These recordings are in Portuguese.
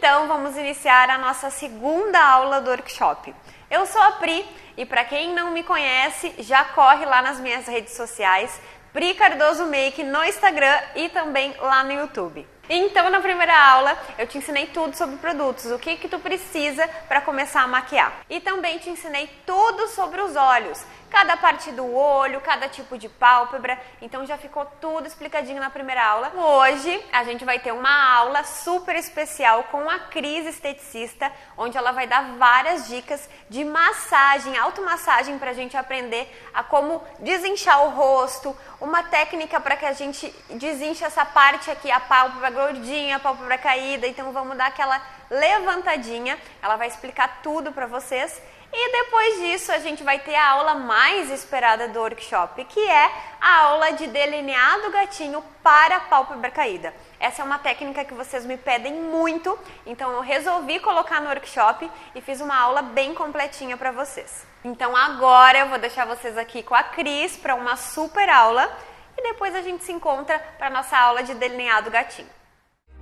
Então vamos iniciar a nossa segunda aula do workshop. Eu sou a Pri e para quem não me conhece, já corre lá nas minhas redes sociais, Pri Cardoso Make no Instagram e também lá no YouTube. Então na primeira aula eu te ensinei tudo sobre produtos, o que tu precisa para começar a maquiar. E também te ensinei tudo sobre os olhos, cada parte do olho, cada tipo de pálpebra, então já ficou tudo explicadinho na primeira aula. Hoje a gente vai ter uma aula super especial com a Cris, esteticista, onde ela vai dar várias dicas de massagem, automassagem, para a gente aprender a como desinchar o rosto, uma técnica para que a gente desinche essa parte aqui, a pálpebra gordinha, a pálpebra caída, então vamos dar aquela levantadinha, ela vai explicar tudo para vocês. E depois disso a gente vai ter a aula mais esperada do workshop, que é a aula de delineado gatinho para pálpebra caída. Essa é uma técnica que vocês me pedem muito, então eu resolvi colocar no workshop e fiz uma aula bem completinha para vocês. Então agora eu vou deixar vocês aqui com a Cris para uma super aula e depois a gente se encontra para a nossa aula de delineado gatinho.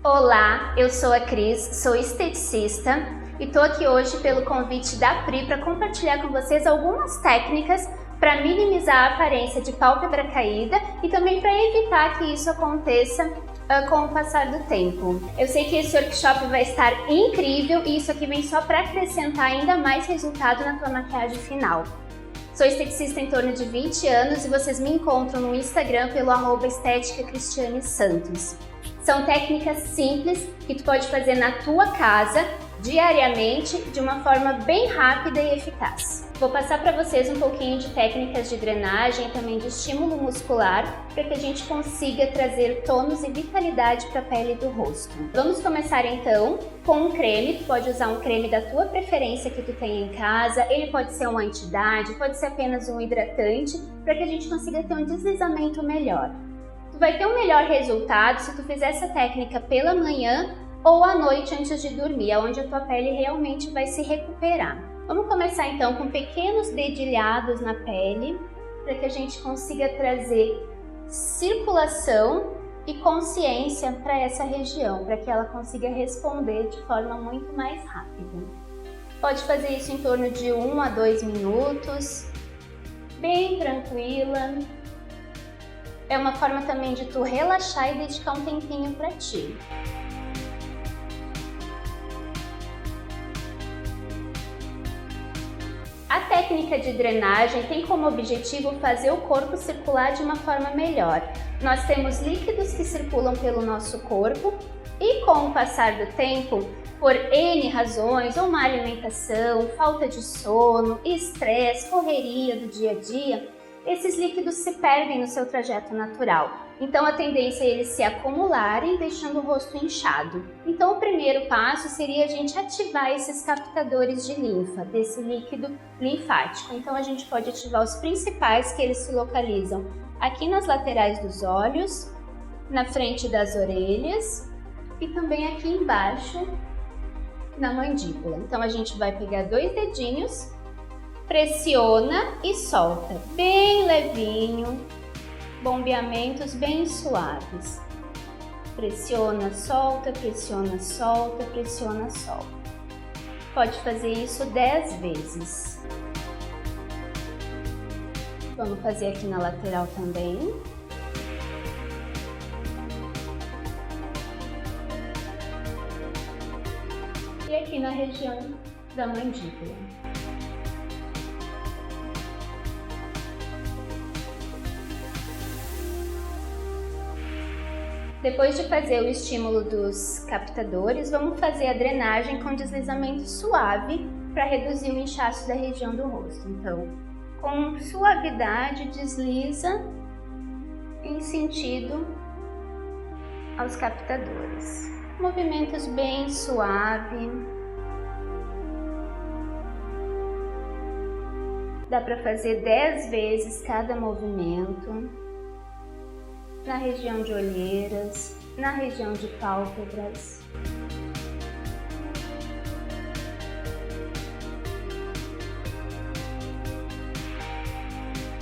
Olá, eu sou a Cris, sou esteticista e tô aqui hoje pelo convite da Pri para compartilhar com vocês algumas técnicas para minimizar a aparência de pálpebra caída e também para evitar que isso aconteça com o passar do tempo. Eu sei que esse workshop vai estar incrível e isso aqui vem só para acrescentar ainda mais resultado na tua maquiagem final. Sou esteticista em torno de 20 anos e vocês me encontram no Instagram pelo @estetica_cristiane_santos. São técnicas simples que tu pode fazer na tua casa, diariamente, de uma forma bem rápida e eficaz. Vou passar para vocês um pouquinho de técnicas de drenagem e também de estímulo muscular para que a gente consiga trazer tônus e vitalidade para a pele do rosto. Vamos começar então com um creme. Tu pode usar um creme da tua preferência que tu tenha em casa. Ele pode ser um anti-idade, pode ser apenas um hidratante para que a gente consiga ter um deslizamento melhor. Tu vai ter um melhor resultado se tu fizer essa técnica pela manhã ou à noite antes de dormir, onde a tua pele realmente vai se recuperar. Vamos começar então com pequenos dedilhados na pele, para que a gente consiga trazer circulação e consciência para essa região, para que ela consiga responder de forma muito mais rápida. Pode fazer isso em torno de 1 a 2 minutos, bem tranquila. É uma forma também de tu relaxar e dedicar um tempinho para ti. A técnica de drenagem tem como objetivo fazer o corpo circular de uma forma melhor. Nós temos líquidos que circulam pelo nosso corpo e com o passar do tempo, por N razões, ou má alimentação, falta de sono, estresse, correria do dia a dia, esses líquidos se perdem no seu trajeto natural. Então a tendência é eles se acumularem, deixando o rosto inchado. Então o primeiro passo seria a gente ativar esses captadores de linfa, desse líquido linfático. Então a gente pode ativar os principais, que eles se localizam aqui nas laterais dos olhos, na frente das orelhas e também aqui embaixo na mandíbula. Então a gente vai pegar 2 dedinhos, pressiona e solta, bem levinho, bombeamentos bem suaves. Pressiona, solta, pressiona, solta, pressiona, solta. Pode fazer isso 10 vezes. Vamos fazer aqui na lateral também. E aqui na região da mandíbula. Depois de fazer o estímulo dos captadores, vamos fazer a drenagem com deslizamento suave para reduzir o inchaço da região do rosto. Então, com suavidade, desliza em sentido aos captadores. Movimentos bem suaves. Dá para fazer 10 vezes cada movimento. Na região de olheiras, na região de pálpebras.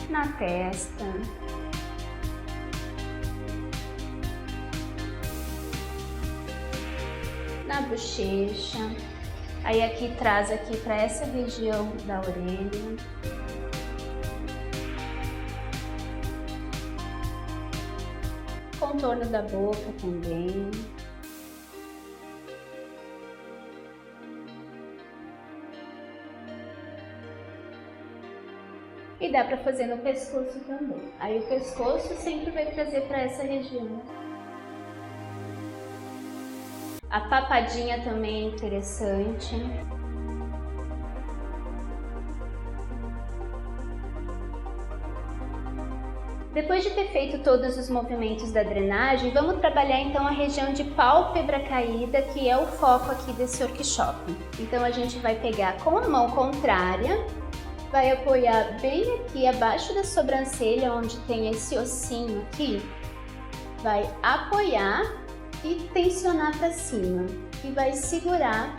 Na testa. Na bochecha, aí aqui traz aqui para essa região da orelha. Contorno da boca também. E dá para fazer no pescoço também. Aí o pescoço sempre vai trazer para essa região. A papadinha também é interessante. Depois de ter feito todos os movimentos da drenagem, vamos trabalhar então a região de pálpebra caída, que é o foco aqui desse workshop. Então a gente vai pegar com a mão contrária, vai apoiar bem aqui abaixo da sobrancelha, onde tem esse ossinho aqui, vai apoiar e tensionar para cima e vai segurar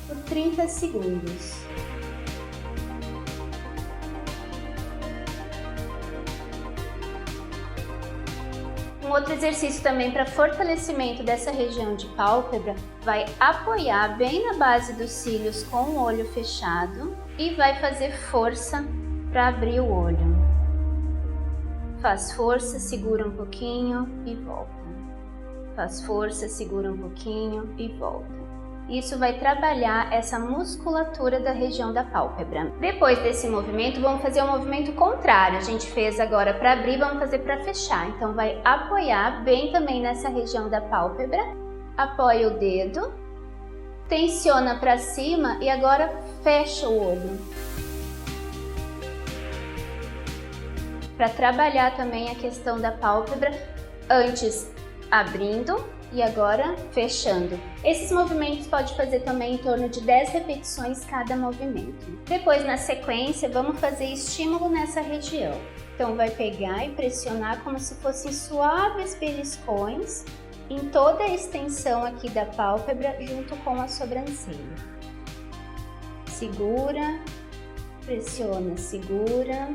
por 30 segundos. Um outro exercício também para fortalecimento dessa região de pálpebra, vai apoiar bem na base dos cílios com o olho fechado e vai fazer força para abrir o olho. Faz força, segura um pouquinho e volta. Faz força, segura um pouquinho e volta. Isso vai trabalhar essa musculatura da região da pálpebra. Depois desse movimento, vamos fazer um movimento contrário. A gente fez agora para abrir, vamos fazer para fechar. Então vai apoiar bem também nessa região da pálpebra. Apoia o dedo, tensiona para cima e agora fecha o olho. Para trabalhar também a questão da pálpebra, antes abrindo e agora fechando. Esses movimentos pode fazer também em torno de 10 repetições cada movimento. Depois, na sequência, vamos fazer estímulo nessa região. Então vai pegar e pressionar como se fossem suaves beliscões em toda a extensão aqui da pálpebra junto com a sobrancelha. Segura, pressiona, segura,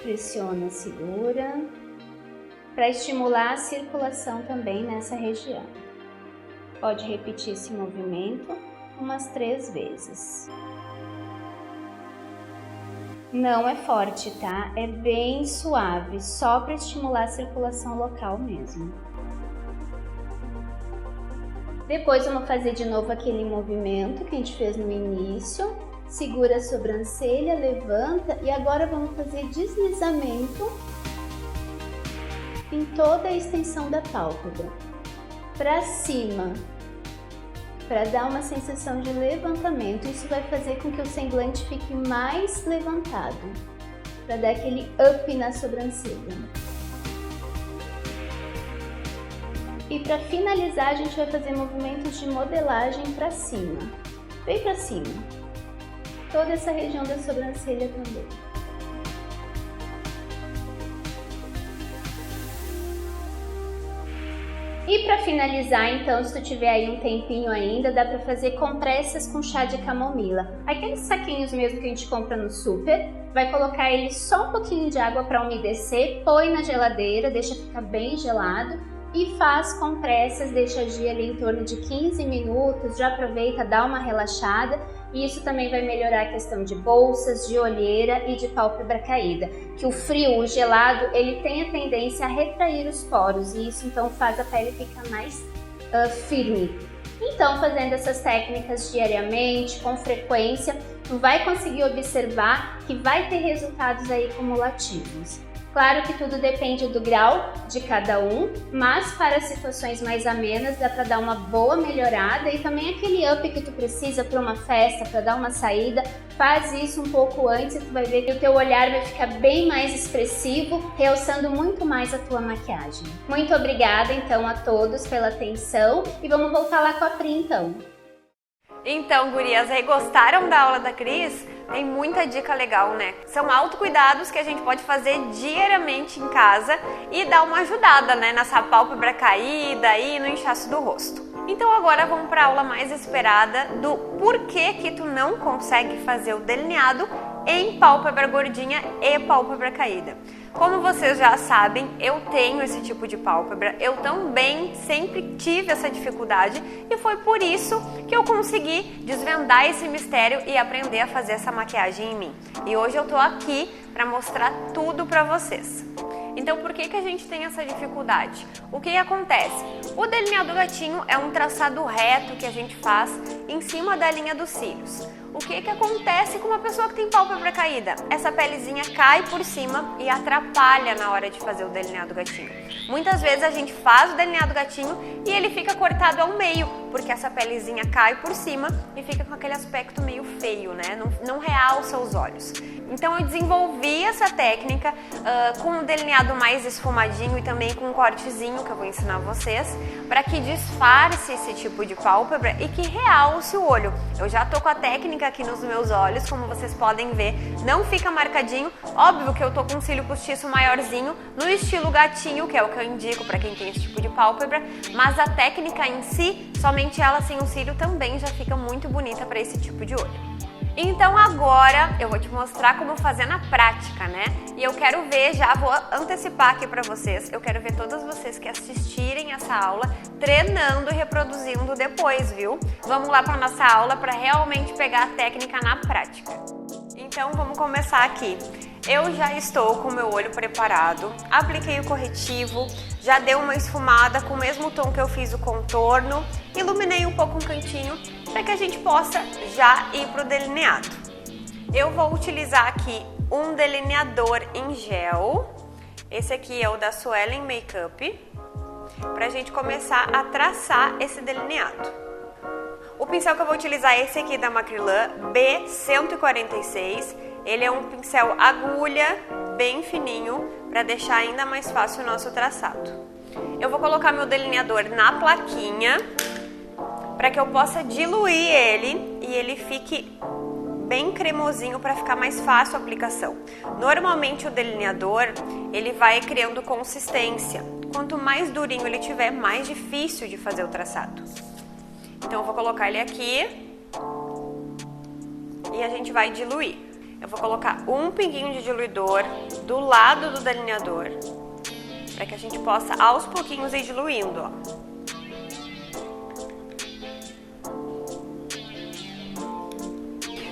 pressiona, segura, para estimular a circulação também nessa região. Pode repetir esse movimento umas 3 vezes. Não é forte, tá? É bem suave, só para estimular a circulação local mesmo. Depois vamos fazer de novo aquele movimento que a gente fez no início. Segura a sobrancelha, levanta e agora vamos fazer deslizamento em toda a extensão da pálpebra, para cima, para dar uma sensação de levantamento. Isso vai fazer com que o semblante fique mais levantado, para dar aquele up na sobrancelha. E para finalizar, a gente vai fazer movimentos de modelagem para cima, bem para cima, toda essa região da sobrancelha também. E para finalizar, então, se tu tiver aí um tempinho ainda, dá para fazer compressas com chá de camomila. Aqueles saquinhos mesmo que a gente compra no super, vai colocar ele só um pouquinho de água para umedecer, põe na geladeira, deixa ficar bem gelado e faz compressas, deixa agir ali em torno de 15 minutos, já aproveita, dá uma relaxada. E isso também vai melhorar a questão de bolsas, de olheira e de pálpebra caída. Que o frio, o gelado, ele tem a tendência a retrair os poros e isso então faz a pele ficar mais firme. Então, fazendo essas técnicas diariamente, com frequência, tu vai conseguir observar que vai ter resultados aí cumulativos. Claro que tudo depende do grau de cada um, mas para situações mais amenas dá para dar uma boa melhorada e também aquele up que tu precisa para uma festa, para dar uma saída, faz isso um pouco antes e tu vai ver que o teu olhar vai ficar bem mais expressivo, realçando muito mais a tua maquiagem. Muito obrigada então a todos pela atenção e vamos voltar lá com a Pri então. Então, gurias, aí gostaram da aula da Cris? Tem muita dica legal, né? São autocuidados que a gente pode fazer diariamente em casa e dar uma ajudada, né? Nessa pálpebra caída e no inchaço do rosto. Então agora vamos para a aula mais esperada do porquê que tu não consegue fazer o delineado em pálpebra gordinha e pálpebra caída. Como vocês já sabem, eu tenho esse tipo de pálpebra, eu também sempre tive essa dificuldade e foi por isso que eu consegui desvendar esse mistério e aprender a fazer essa maquiagem em mim. E hoje eu tô aqui para mostrar tudo para vocês. Então, por que a gente tem essa dificuldade? O que acontece? O delineado gatinho é um traçado reto que a gente faz em cima da linha dos cílios. O que acontece com uma pessoa que tem pálpebra caída? Essa pelezinha cai por cima e atrapalha na hora de fazer o delineado gatinho. Muitas vezes a gente faz o delineado gatinho e ele fica cortado ao meio, porque essa pelezinha cai por cima e fica com aquele aspecto meio feio, né? Não realça os olhos. Então eu desenvolvi essa técnica com um delineado mais esfumadinho e também com um cortezinho que eu vou ensinar vocês, para que disfarce esse tipo de pálpebra e que realce o olho. Eu já tô com a técnica aqui nos meus olhos, como vocês podem ver, não fica marcadinho. Óbvio que eu tô com um cílio postiço maiorzinho, no estilo gatinho, que é o que eu indico para quem tem esse tipo de pálpebra, mas a técnica em si, somente ela sem o cílio também já fica muito bonita para esse tipo de olho. Então agora eu vou te mostrar como fazer na prática, né? E eu quero ver, já vou antecipar aqui pra vocês, eu quero ver todas vocês que assistirem essa aula treinando e reproduzindo depois, viu? Vamos lá pra nossa aula para realmente pegar a técnica na prática. Então vamos começar aqui. Eu já estou com o meu olho preparado, apliquei o corretivo, já dei uma esfumada com o mesmo tom que eu fiz o contorno, iluminei um pouco um cantinho para que a gente possa já ir para o delineado. Eu vou utilizar aqui um delineador em gel, esse aqui é o da Suelen Makeup, para a gente começar a traçar esse delineado. O pincel que eu vou utilizar é esse aqui da Macrylan B146, ele é um pincel agulha bem fininho para deixar ainda mais fácil o nosso traçado. Eu vou colocar meu delineador na plaquinha para que eu possa diluir ele e ele fique bem cremosinho para ficar mais fácil a aplicação. Normalmente o delineador ele vai criando consistência. Quanto mais durinho ele tiver, mais difícil de fazer o traçado. Então eu vou colocar ele aqui e a gente vai diluir. Eu vou colocar um pinguinho de diluidor do lado do delineador para que a gente possa aos pouquinhos ir diluindo, ó.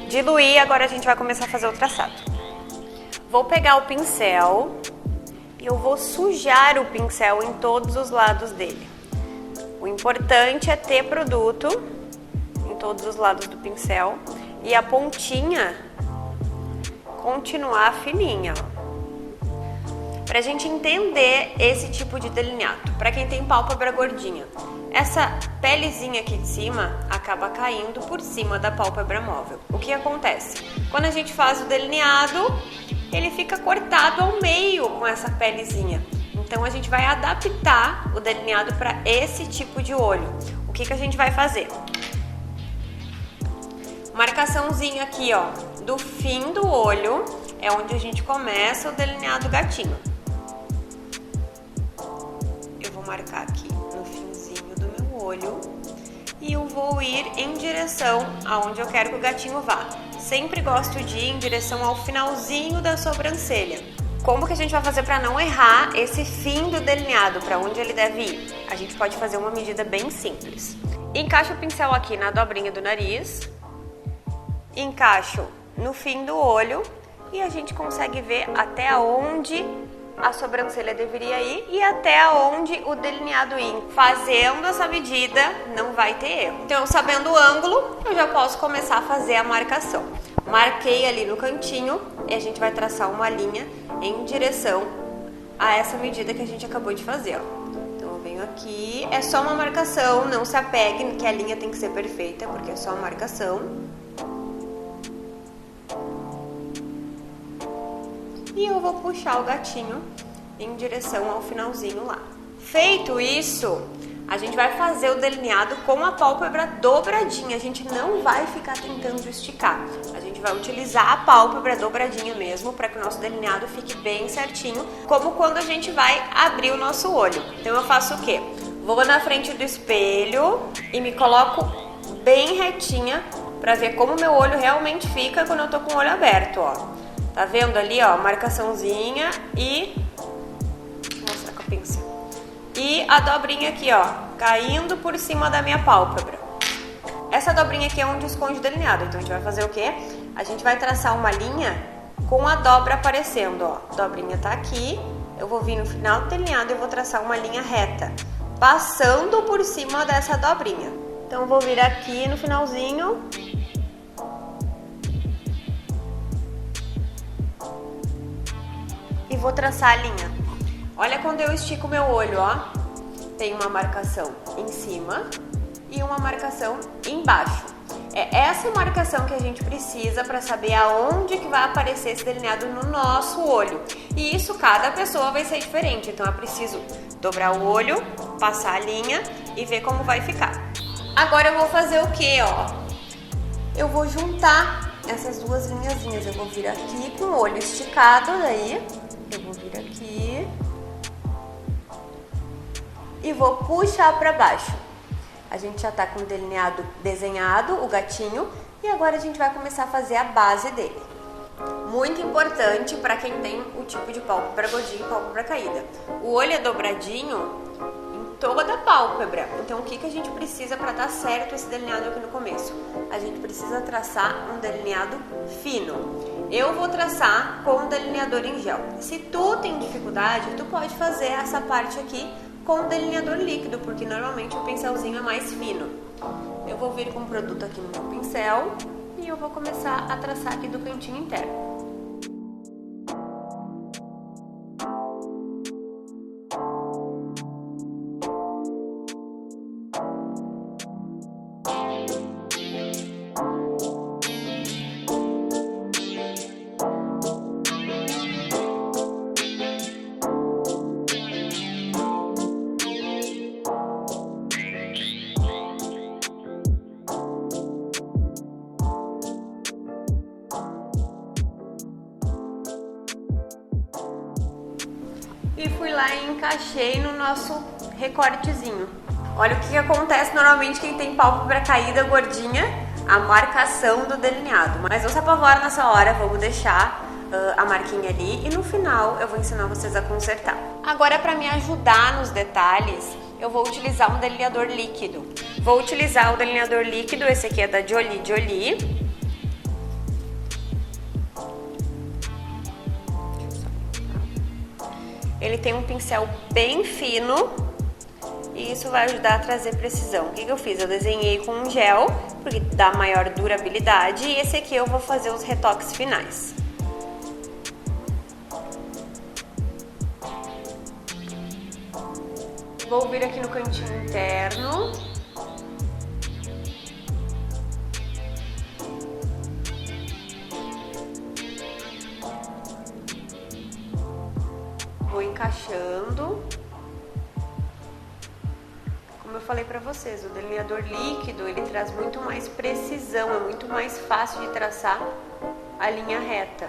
Diluir, agora a gente vai começar a fazer o traçado. Vou pegar o pincel e eu vou sujar o pincel em todos os lados dele. O importante é ter produto em todos os lados do pincel e a pontinha continuar fininha. Pra gente entender esse tipo de delineado, pra quem tem pálpebra gordinha, essa pelezinha aqui de cima acaba caindo por cima da pálpebra móvel. O que acontece? Quando a gente faz o delineado, ele fica cortado ao meio com essa pelezinha. Então a gente vai adaptar o delineado para esse tipo de olho. O que a gente vai fazer? Marcaçãozinha aqui, ó, do fim do olho, é onde a gente começa o delineado gatinho. Eu vou marcar aqui no finzinho do meu olho e eu vou ir em direção aonde eu quero que o gatinho vá. Sempre gosto de ir em direção ao finalzinho da sobrancelha. Como que a gente vai fazer para não errar esse fim do delineado, para onde ele deve ir? A gente pode fazer uma medida bem simples. Encaixo o pincel aqui na dobrinha do nariz, encaixo no fim do olho e a gente consegue ver até onde a sobrancelha deveria ir e até onde o delineado ir. Fazendo essa medida não vai ter erro. Então, sabendo o ângulo, eu já posso começar a fazer a marcação. Marquei ali no cantinho e a gente vai traçar uma linha em direção a essa medida que a gente acabou de fazer, ó. Então eu venho aqui, é só uma marcação, não se apegue que a linha tem que ser perfeita, porque é só uma marcação. E eu vou puxar o gatinho em direção ao finalzinho lá. Feito isso, a gente vai fazer o delineado com a pálpebra dobradinha. A gente não vai ficar tentando esticar. A gente vai utilizar a pálpebra dobradinha mesmo para que o nosso delineado fique bem certinho, como quando a gente vai abrir o nosso olho. Então eu faço o quê? Vou na frente do espelho e me coloco bem retinha para ver como meu olho realmente fica quando eu tô com o olho aberto, ó. Tá vendo ali, ó, marcaçãozinha e... Vou mostrar com a pincel. E a dobrinha aqui, ó, caindo por cima da minha pálpebra. Essa dobrinha aqui é onde esconde o delineado. Então a gente vai fazer o quê? A gente vai traçar uma linha com a dobra aparecendo, ó. A dobrinha tá aqui, eu vou vir no final do delineado e vou traçar uma linha reta, passando por cima dessa dobrinha. Então eu vou vir aqui no finalzinho e vou traçar a linha. Olha quando eu estico meu olho, ó. Tem uma marcação em cima e uma marcação embaixo. É essa marcação que a gente precisa para saber aonde que vai aparecer esse delineado no nosso olho. E isso cada pessoa vai ser diferente, então eu preciso dobrar o olho, passar a linha e ver como vai ficar. Agora eu vou fazer o que, ó? Eu vou juntar essas duas linhazinhas. Eu vou vir aqui com o olho esticado, daí eu vou vir aqui e vou puxar para baixo. A gente já tá com o delineado desenhado, o gatinho, e agora a gente vai começar a fazer a base dele. Muito importante para quem tem o tipo de pálpebra gordinha e pálpebra caída. O olho é dobradinho em toda a pálpebra. Então o que a gente precisa para dar certo esse delineado aqui no começo? A gente precisa traçar um delineado fino. Eu vou traçar com um delineador em gel. Se tu tem dificuldade, tu pode fazer essa parte aqui com um delineador líquido, porque normalmente o pincelzinho é mais fino. Eu vou vir com um produto aqui no meu pincel e eu vou começar a traçar aqui do cantinho interno. E fui lá e encaixei no nosso recortezinho. Olha o que acontece normalmente quem tem pálpebra caída gordinha, a marcação do delineado. Mas não se apavora nessa hora, vamos deixar a marquinha ali e no final eu vou ensinar vocês a consertar. Agora, para me ajudar nos detalhes, eu vou utilizar um delineador líquido. Vou utilizar o delineador líquido, esse aqui é da Jolie. Ele tem um pincel bem fino e isso vai ajudar a trazer precisão. O que eu fiz? Eu desenhei com um gel, porque dá maior durabilidade, e esse aqui eu vou fazer os retoques finais. Vou vir aqui no cantinho interno. Vou encaixando. Como eu falei pra vocês, o delineador líquido, ele traz muito mais precisão, é muito mais fácil de traçar a linha reta.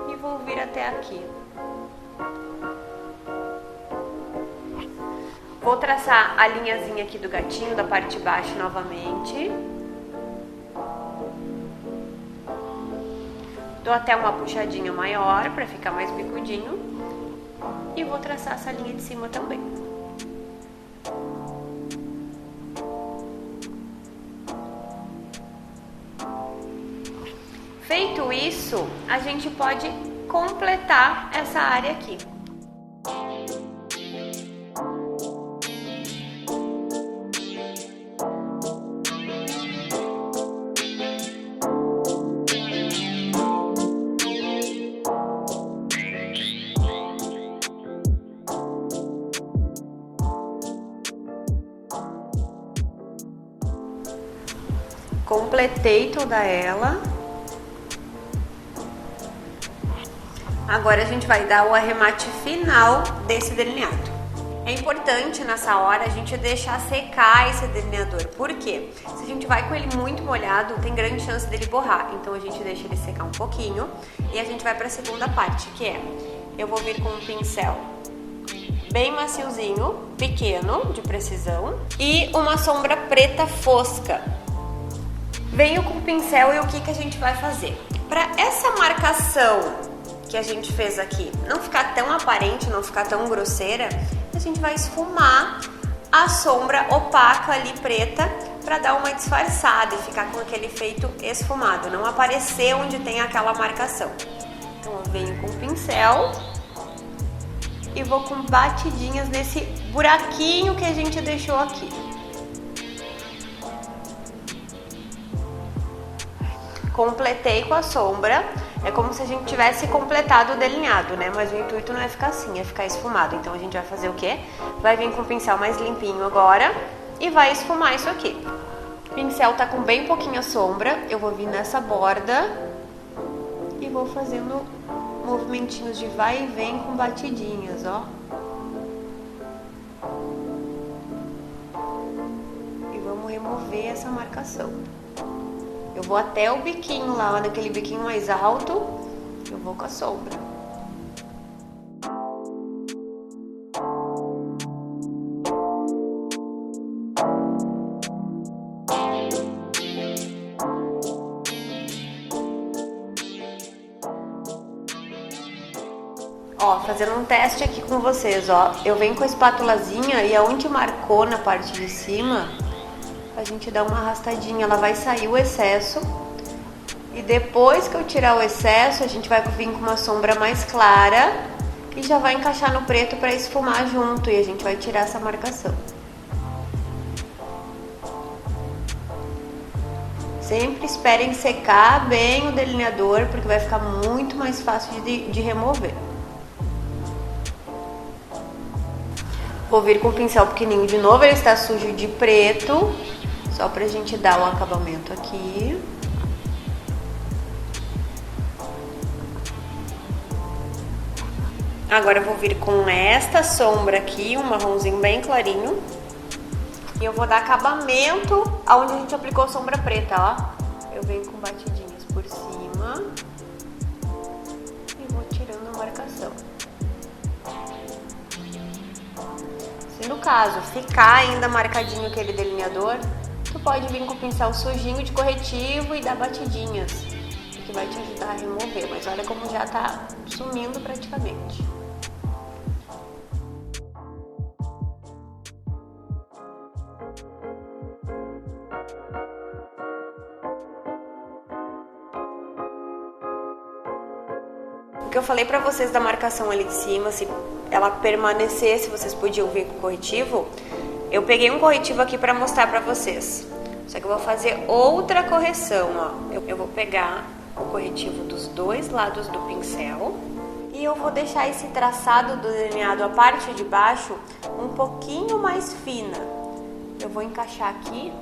E vou vir até aqui. Vou traçar a linhazinha aqui do gatinho, da parte de baixo novamente. Dou até uma puxadinha maior para ficar mais bicudinho. E vou traçar essa linha de cima também. Feito isso, a gente pode completar essa área aqui. Completei toda ela. Agora a gente vai dar o arremate final desse delineado. É importante nessa hora a gente deixar secar esse delineador. Por quê? Se a gente vai com ele muito molhado, tem grande chance dele borrar. Então a gente deixa ele secar um pouquinho e a gente vai para a segunda parte, que é: eu vou vir com um pincel bem maciozinho, pequeno, de precisão, e uma sombra preta fosca. Venho com o pincel e o que a gente vai fazer? Para essa marcação que a gente fez aqui não ficar tão aparente, não ficar tão grosseira, a gente vai esfumar a sombra opaca ali preta para dar uma disfarçada e ficar com aquele efeito esfumado, não aparecer onde tem aquela marcação. Então eu venho com o pincel e vou com batidinhas nesse buraquinho que a gente deixou aqui. Completei com a sombra, é como se a gente tivesse completado o delineado, né? Mas o intuito não é ficar assim, é ficar esfumado. Então a gente vai fazer o quê? Vai vir com o pincel mais limpinho agora e vai esfumar isso aqui. O pincel tá com bem pouquinha sombra, eu vou vir nessa borda e vou fazendo movimentinhos de vai e vem com batidinhas, ó. E vamos remover essa marcação. Eu vou até o biquinho lá, naquele biquinho mais alto, eu vou com a sombra. Ó, fazendo um teste aqui com vocês, ó. Eu venho com a espátulazinha e aonde marcou na parte de cima, a gente dá uma arrastadinha, ela vai sair o excesso. E depois que eu tirar o excesso, a gente vai vir com uma sombra mais clara e já vai encaixar no preto para esfumar junto e a gente vai tirar essa marcação. Sempre esperem secar bem o delineador, porque vai ficar muito mais fácil de remover. Vou vir com o pincel pequenininho de novo, ele está sujo de preto, só pra gente dar o acabamento aqui. Agora eu vou vir com esta sombra aqui, um marronzinho bem clarinho. E eu vou dar acabamento aonde a gente aplicou sombra preta, ó. Eu venho com batidinhas por cima e vou tirando a marcação. Se no caso ficar ainda marcadinho aquele delineador, tu pode vir com o pincel sujinho de corretivo e dar batidinhas, que vai te ajudar a remover, mas olha como já tá sumindo praticamente. O que eu falei pra vocês da marcação ali de cima, se ela permanecesse, vocês podiam vir com corretivo. Eu peguei um corretivo aqui pra mostrar pra vocês. Só que eu vou fazer outra correção, ó. Eu vou pegar o corretivo dos dois lados do pincel e eu vou deixar esse traçado do delineado, a parte de baixo, um pouquinho mais fina. Eu vou encaixar aqui.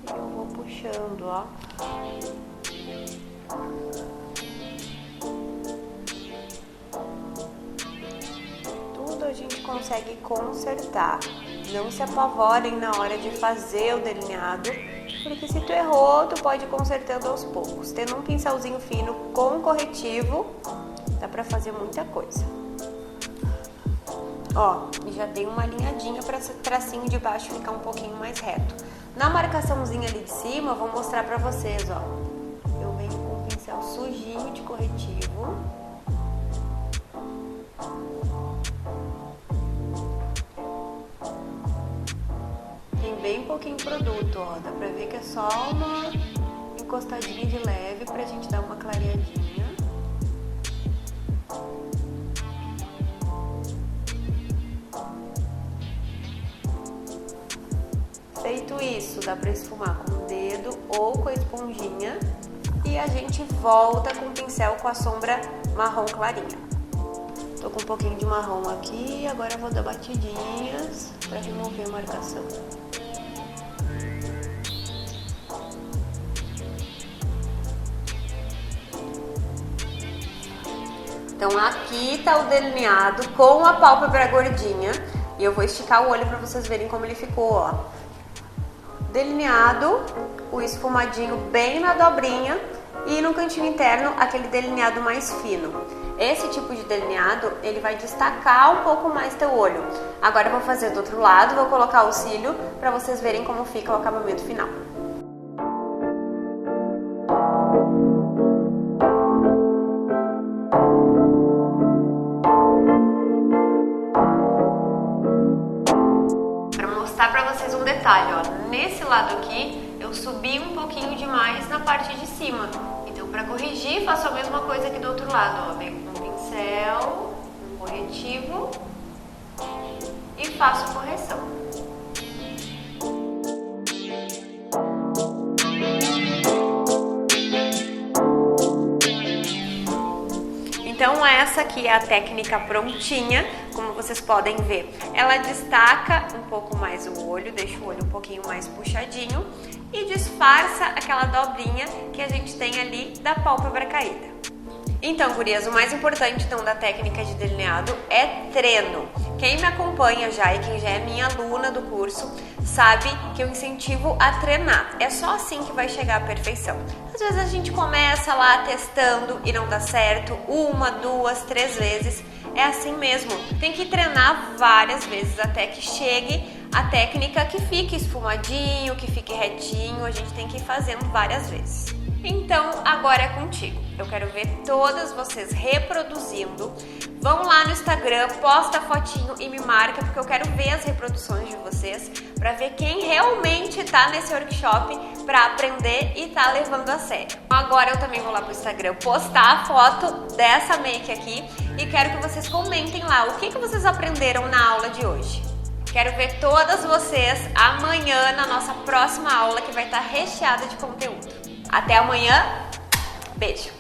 Eu vou puxando, ó. Tudo a gente consegue consertar. Não se apavorem na hora de fazer o delineado, porque se tu errou, tu pode ir consertando aos poucos. Tendo um pincelzinho fino com corretivo, dá pra fazer muita coisa. Ó, e já tem uma alinhadinha para esse tracinho de baixo ficar um pouquinho mais reto. Na marcaçãozinha ali de cima, eu vou mostrar pra vocês, ó. Eu venho com o pincel sujinho de corretivo. Tem bem pouquinho produto, ó. Dá pra ver que é só uma encostadinha de leve pra gente dar uma clareadinha. Feito isso, dá pra esfumar com o dedo ou com a esponjinha e a gente volta com o pincel com a sombra marrom clarinha. Tô com um pouquinho de marrom aqui, agora eu vou dar batidinhas pra remover a marcação. Então aqui tá o delineado com a pálpebra gordinha e eu vou esticar o olho pra vocês verem como ele ficou, ó. Delineado, o esfumadinho bem na dobrinha e no cantinho interno aquele delineado mais fino. Esse tipo de delineado, ele vai destacar um pouco mais teu olho. Agora eu vou fazer do outro lado, vou colocar o cílio para vocês verem como fica o acabamento final. Para mostrar para vocês um detalhe, ó, nesse lado aqui eu subi um pouquinho demais na parte de cima. Então, para corrigir, faço a mesma coisa aqui do outro lado, ó, venho com um pincel, um corretivo e faço correção. Então essa aqui é a técnica prontinha, como vocês podem ver. Ela destaca um pouco mais o olho, deixa o olho um pouquinho mais puxadinho e disfarça aquela dobrinha que a gente tem ali da pálpebra caída. Então, gurias, o mais importante então da técnica de delineado é treino. Quem me acompanha já e quem já é minha aluna do curso sabe que eu incentivo a treinar. É só assim que vai chegar à perfeição. Às vezes a gente começa lá testando e não dá certo, 1, 2, 3 vezes. É assim mesmo. Tem que treinar várias vezes até que chegue a técnica que fique esfumadinho, que fique retinho. A gente tem que ir fazendo várias vezes. Então, agora é contigo. Eu quero ver todas vocês reproduzindo. Vão lá no Instagram, posta a fotinho e me marca, porque eu quero ver as reproduções de vocês, para ver quem realmente tá nesse workshop para aprender e tá levando a sério. Agora eu também vou lá pro Instagram postar a foto dessa make aqui e quero que vocês comentem lá o que vocês aprenderam na aula de hoje. Quero ver todas vocês amanhã na nossa próxima aula, que vai estar recheada de conteúdo. Até amanhã, beijo!